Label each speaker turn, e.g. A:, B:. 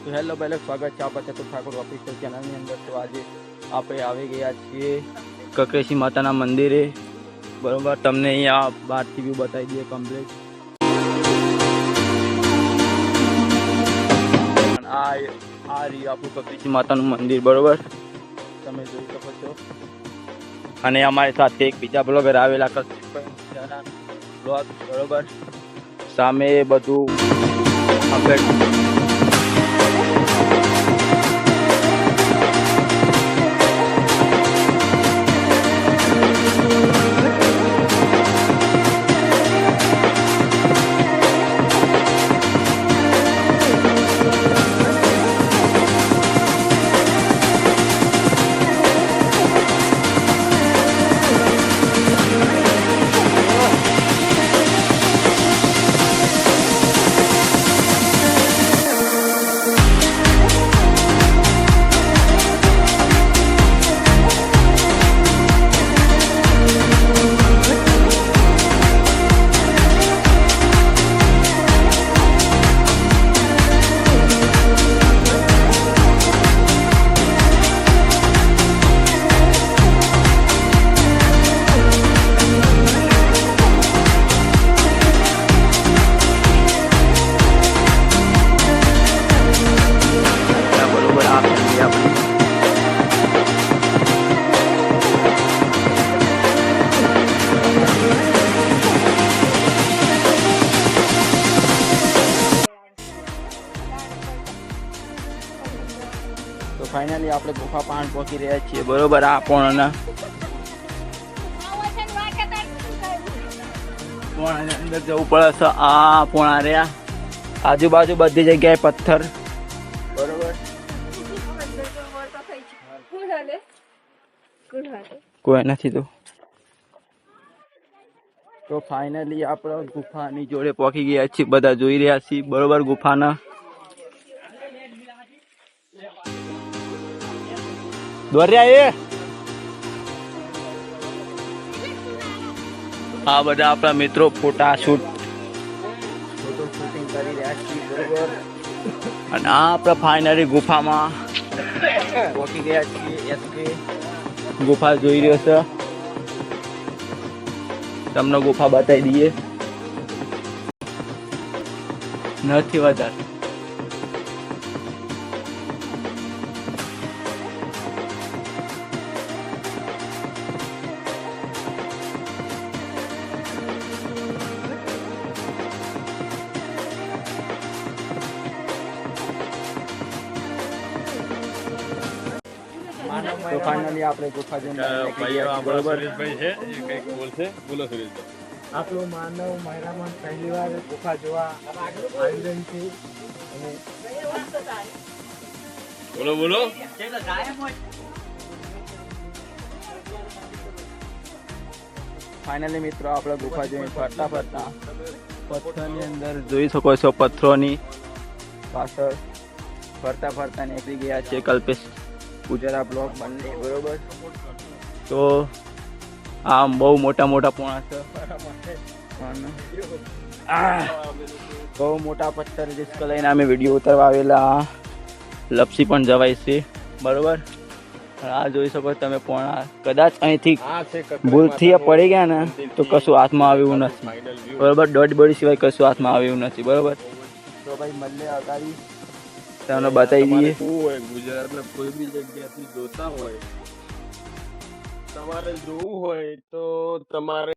A: तो हेलो पहले स्वागत है आपका चतुर ठाकुर ऑफिशियल चैनल ની અંદર। तो આજે આપણે આવી ગયા છીએ કકરેશી માતાના મંદિરે, બરોબર। તમને અહીંયા બહારથી વ્યૂ બતાવી દઈએ કમ્પ્લીટ। આ રહ્યું આપણું કકરેશી માતાનું મંદિર, બરોબર, તમે જોઈ શકો છો। અને અમારી સાથે એક બીજા બ્લોગર આવેલા કકરેશીના બ્લોગ, બરોબર। સામે બધું આપણે તો ફાઇનલી આપણે ગુફા પાન પહોંચી રહ્યા છીએ, બરોબર। આ પોણાના અંદર જવું પડે છે। આ પોણા રહ્યા, આજુબાજુ બધી જગ્યાએ પથ્થર, બરોબર। કોઈ નથી તો ફાઇનલી આપણે ગુફાની જોડે પહોંચી ગયા છીએ, બધા જોઈ રહ્યા છીએ, બરોબર। ગુફાના દોર્યા આ બધા આપણા મિત્રો ફોટા શૂટિંગ કરી રહ્યા છીએ, બરોબર। અને આ આપણે ફાઇનલી ગુફામાં પહોંચી ગયા છીએ। ગુફા જોઈ રહ્યો છે, તમને ગુફા બતાવી દઈએ, નથી વધારે। તો ફાઇનલી આપણે ગુફા જોઈને બરોબર
B: સુરેશભાઈ છે, એ કંઈક બોલશે, બોલો સુરેશભાઈ।
C: આપણો માનવ મહેરામણ પહેલી વાર ગુફા જોવા આવી રહી છે, અને
B: બોલો
A: ફાઇનલી મિત્રો આપણે ગુફા જોઈને ફરતા પથ્થરની અંદર જોઈ શકો છો, પથ્થરોની પાછળ ફરતા નીકળી ગયા છે કલ્પેશ પૂજારા બ્લોગ બંને, બરોબર। તો આમ બહુ મોટા પોણા છે, બહુ મોટા પથ્થર રિસ્ક લઈને અમે વિડીયો ઉતારવા આવેલા। લપસી પણ જવાય છે, બરોબર। આ જોઈ શકો તમે પોણા, કદાચ અહીંથી ભૂલથી પડી ગયા ને તો કશું હાથમાં આવ્યું નથી, બરોબર। દોઢ બોડી સિવાય કશું હાથમાં આવ્યું નથી, બરોબર। તો ભાઈ મળે અગાડી તમને બતાવી દઈએ।
B: ગુજરાતના કોઈ બી જગ્યાથી જોતા હોય, તમારે જોવું હોય તો તમારે